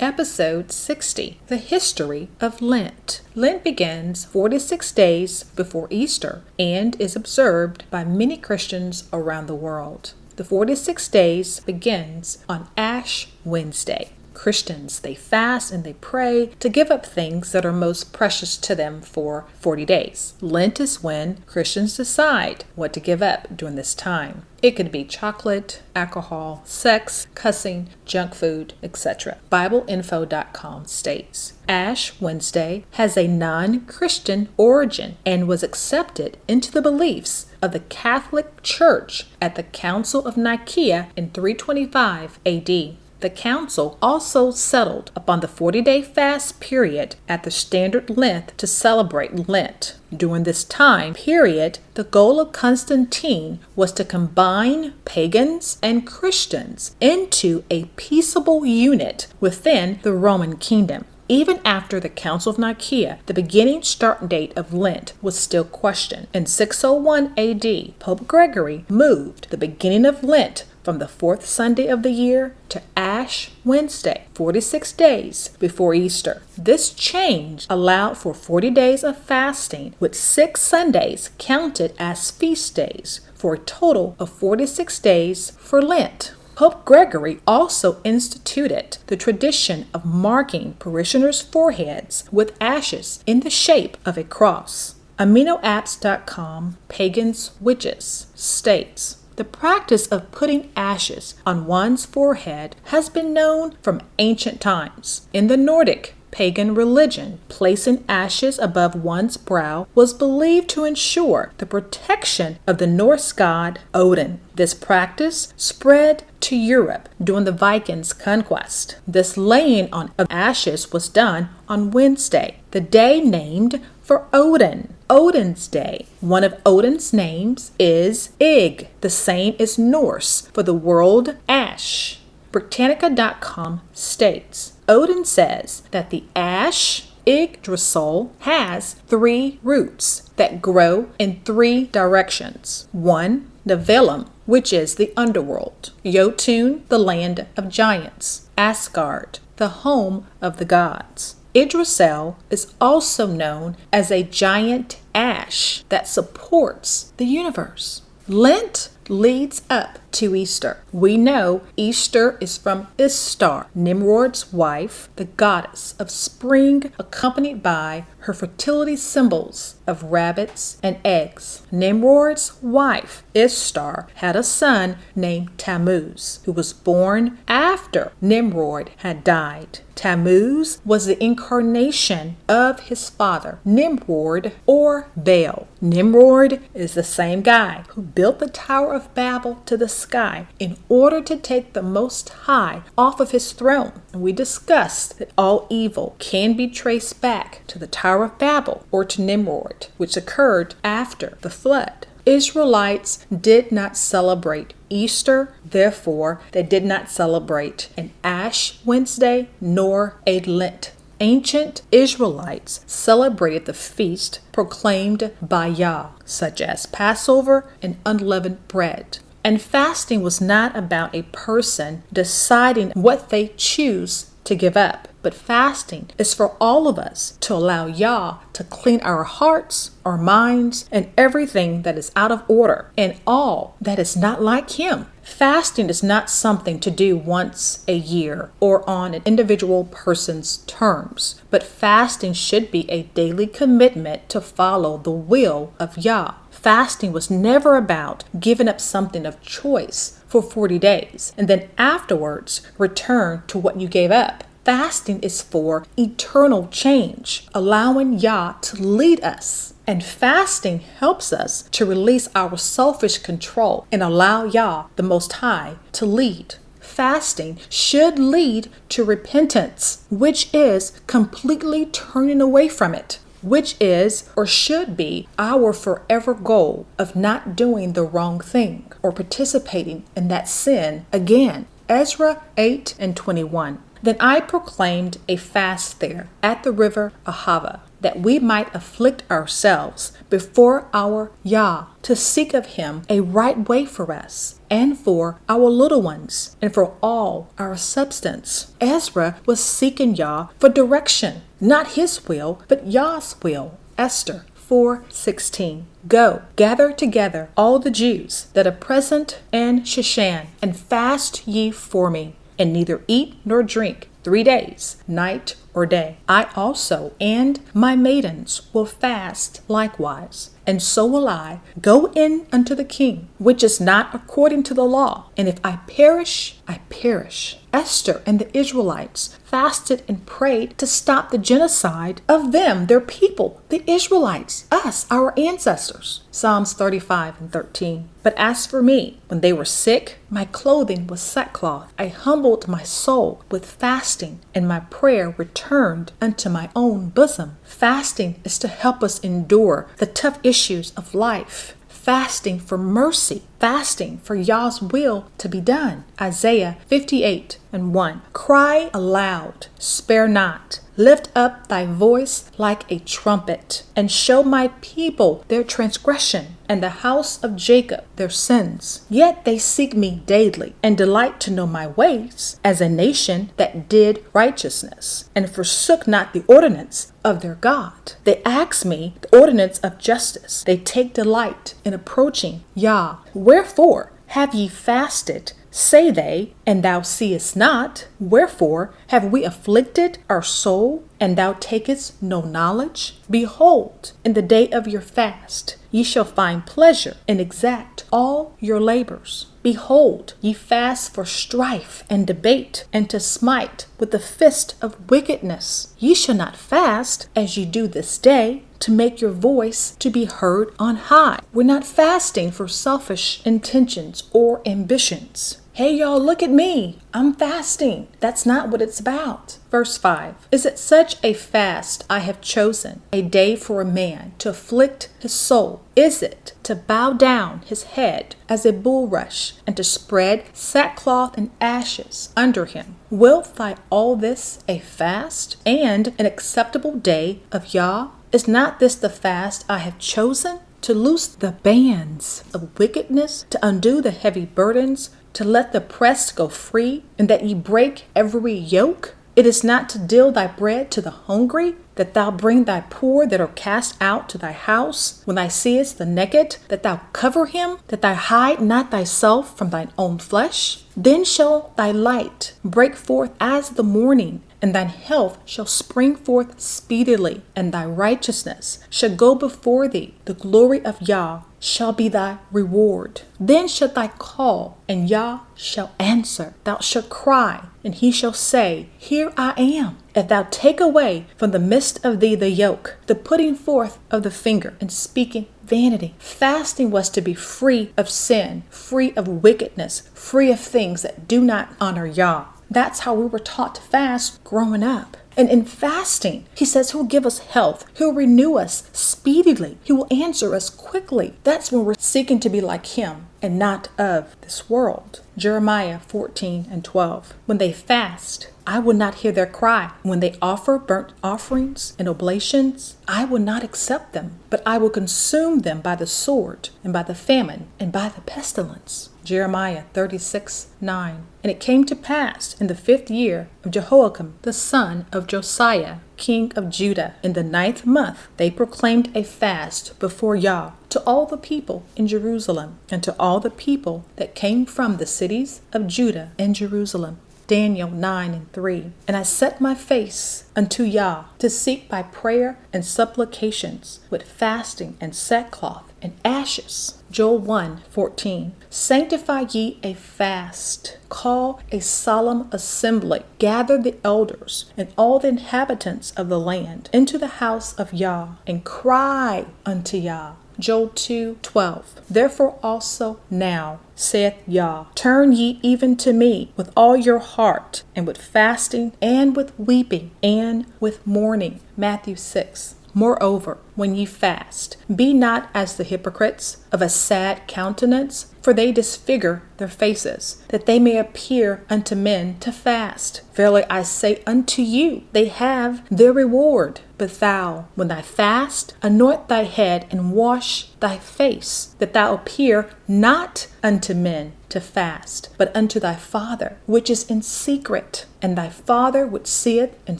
Episode 60, The History of Lent. Lent begins 46 days before Easter and is observed by many Christians around the world. The 46 days begins on Ash Wednesday. Christians, they fast and they pray to give up things that are most precious to them for 40 days. Lent is when Christians decide what to give up during this time. It could be chocolate, alcohol, sex, cussing, junk food, etc. BibleInfo.com states, Ash Wednesday has a non-Christian origin and was accepted into the beliefs of the Catholic Church at the Council of Nicaea in 325 AD. The council also settled upon the 40-day fast period at the standard length to celebrate Lent. During this time period, the goal of Constantine was to combine pagans and Christians into a peaceable unit within the Roman kingdom. Even after the Council of Nicaea, the beginning start date of Lent was still questioned. In 601 AD, Pope Gregory moved the beginning of Lent from the fourth Sunday of the year to Ash Wednesday, 46 days before Easter. This change allowed for 40 days of fasting, with 6 Sundays counted as feast days, for a total of 46 days for Lent. Pope Gregory also instituted the tradition of marking parishioners' foreheads with ashes in the shape of a cross. AminoApps.com Pagans Witches states, the practice of putting ashes on one's forehead has been known from ancient times. In the Nordic pagan religion, placing ashes above one's brow was believed to ensure the protection of the Norse god Odin. This practice spread to Europe during the Vikings' conquest. This laying on of ashes was done on Wednesday, the day named for Odin, Odin's Day. One of Odin's names is Ig. The same is Norse for the word ash. Britannica.com states, Odin says that the ash Yggdrasil has 3 roots that grow in 3 directions. 1. Nephilim, which is the underworld. Jotun, the land of giants. Asgard, the home of the gods. Yggdrasil is also known as a giant ash that supports the universe. Lent leads up to Easter. We know Easter is from Ishtar, Nimrod's wife, the goddess of spring, accompanied by her fertility symbols of rabbits and eggs. Nimrod's wife, Ishtar, had a son named Tammuz, who was born after Nimrod had died. Tammuz was the incarnation of his father, Nimrod or Baal. Nimrod is the same guy who built the Tower of Babel to the sky in order to take the Most High off of his throne. And we discussed that all evil can be traced back to the Tower of Babel or to Nimrod, which occurred after the flood. Israelites did not celebrate Easter, therefore they did not celebrate an Ash Wednesday nor a Lent. Ancient Israelites celebrated the feast proclaimed by Yah, such as Passover and unleavened bread. And fasting was not about a person deciding what they choose to give up, but fasting is for all of us to allow Yah to clean our hearts, our minds, and everything that is out of order and all that is not like Him. Fasting is not something to do once a year or on an individual person's terms, but fasting should be a daily commitment to follow the will of Yah. Fasting was never about giving up something of choice for 40 days and then afterwards return to what you gave up. Fasting is for eternal change, allowing Yah to lead us. And fasting helps us to release our selfish control and allow Yah, the Most High, to lead. Fasting should lead to repentance, which is completely turning away from it, which is or should be our forever goal of not doing the wrong thing or participating in that sin again. Ezra 8:21. Then I proclaimed a fast there at the river Ahava, that we might afflict ourselves before our Yah, to seek of him a right way for us, and for our little ones, and for all our substance. Ezra was seeking Yah for direction, not his will, but Yah's will. Esther 4:16. Go, gather together all the Jews that are present in Shushan, and fast ye for me, and neither eat nor drink 3 days, night or day. I also and my maidens will fast likewise, and so will I go in unto the king, which is not according to the law. And if I perish, I perish. Esther and the Israelites fasted and prayed to stop the genocide of them, their people, the Israelites, us, our ancestors. Psalms 35:13. But as for me, when they were sick, my clothing was sackcloth. I humbled my soul with fasting, and my prayer returned unto my own bosom. Fasting is to help us endure the tough issues of life. Fasting for mercy, fasting for Yah's will to be done. Isaiah 58:1. Cry aloud, spare not. Lift up thy voice like a trumpet, and show my people their transgression, and the house of Jacob their sins. Yet they seek me daily, and delight to know my ways, as a nation that did righteousness, and forsook not the ordinance of their God. They ask me the ordinance of justice. They take delight in approaching Yah. Wherefore have ye fasted, say they, and thou seest not? Wherefore have we afflicted our soul, and thou takest no knowledge? Behold, in the day of your fast ye shall find pleasure, and exact all your labors. Behold, ye fast for strife and debate, and to smite with the fist of wickedness. Ye shall not fast, as ye do this day, to make your voice to be heard on high. We're not fasting for selfish intentions or ambitions. Hey y'all, look at me. I'm fasting. That's not what it's about. Verse 5. Is it such a fast I have chosen, a day for a man to afflict his soul? Is it to bow down his head as a bulrush, and to spread sackcloth and ashes under him? Wilt thou all this a fast, and an acceptable day of Yah? Is not this the fast I have chosen? To loose the bands of wickedness, to undo the heavy burdens, to let the oppressed go free, and that ye break every yoke? It is not to deal thy bread to the hungry, that thou bring thy poor that are cast out to thy house, when thou seest the naked, that thou cover him, that thou hide not thyself from thine own flesh. Then shall thy light break forth as the morning, and thine health shall spring forth speedily, and thy righteousness shall go before thee. The glory of Yah shall be thy reward. Then shalt thou call, and Yah shall answer. Thou shalt cry, and he shall say, Here I am. If thou take away from the midst of thee the yoke, the putting forth of the finger, and speaking vanity. Fasting was to be free of sin, free of wickedness, free of things that do not honor Yah. That's how we were taught to fast growing up. And in fasting, he says he'll give us health. He'll renew us speedily. He will answer us quickly. That's when we're seeking to be like him and not of this world. Jeremiah 14:12. When they fast, I will not hear their cry. When they offer burnt offerings and oblations, I will not accept them, but I will consume them by the sword, and by the famine, and by the pestilence. Jeremiah 36:9. And it came to pass in the 5th year of Jehoiakim, the son of Josiah, king of Judah, in the 9th month, they proclaimed a fast before Yah to all the people in Jerusalem, and to all the people that came from the cities of Judah and Jerusalem. Daniel 9:3. And I set my face unto Yah to seek by prayer and supplications with fasting and sackcloth and ashes. Joel 1:14. Sanctify ye a fast, call a solemn assembly, gather the elders and all the inhabitants of the land into the house of Yah, and cry unto Yah. Joel 2:12. Therefore also now, saith Yah, turn ye even to me with all your heart, and with fasting, and with weeping, and with mourning. Matthew 6. Moreover, when ye fast. Be not as the hypocrites, of a sad countenance, for they disfigure their faces, that they may appear unto men to fast. Verily I say unto you, they have their reward. But thou, when thou fast, anoint thy head and wash thy face, that thou appear not unto men to fast, but unto thy Father which is in secret. And thy Father which seeth in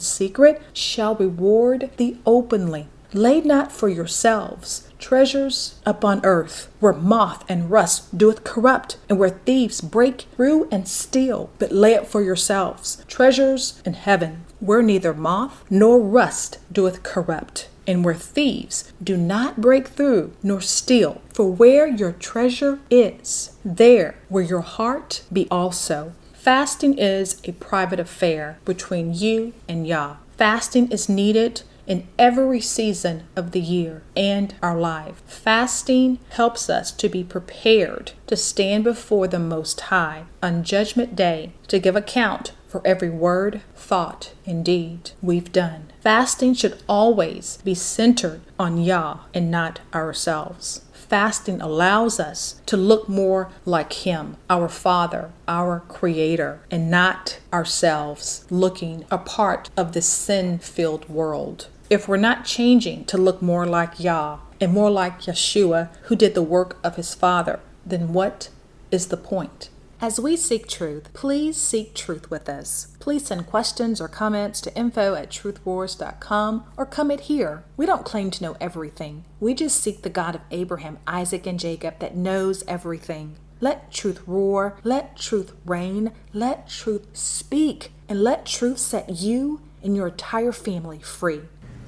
secret shall reward thee openly. Lay not for yourselves treasures upon earth, where moth and rust doeth corrupt, and where thieves break through and steal. But lay up for yourselves treasures in heaven, where neither moth nor rust doeth corrupt, and where thieves do not break through nor steal. For where your treasure is, there will your heart be also. Fasting is a private affair between you and Yah. Fasting is needed in every season of the year and our life. Fasting helps us to be prepared to stand before the Most High on Judgment Day to give account for every word, thought, and deed we've done. Fasting should always be centered on Yah and not ourselves. Fasting allows us to look more like Him, our Father, our Creator, and not ourselves looking a part of this sin-filled world. If we're not changing to look more like Yah and more like Yeshua, who did the work of His Father, then what is the point? As we seek truth, please seek truth with us. Please send questions or comments to info@truthwars.com or comment here. We don't claim to know everything. We just seek the God of Abraham, Isaac, and Jacob that knows everything. Let truth roar, let truth reign, let truth speak, and let truth set you and your entire family free.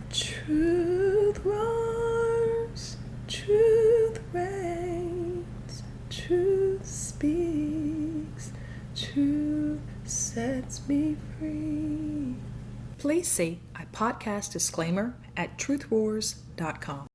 Truth roars, truth reigns, truth speaks, truth sets me free. Please see a podcast disclaimer at truthwars.com.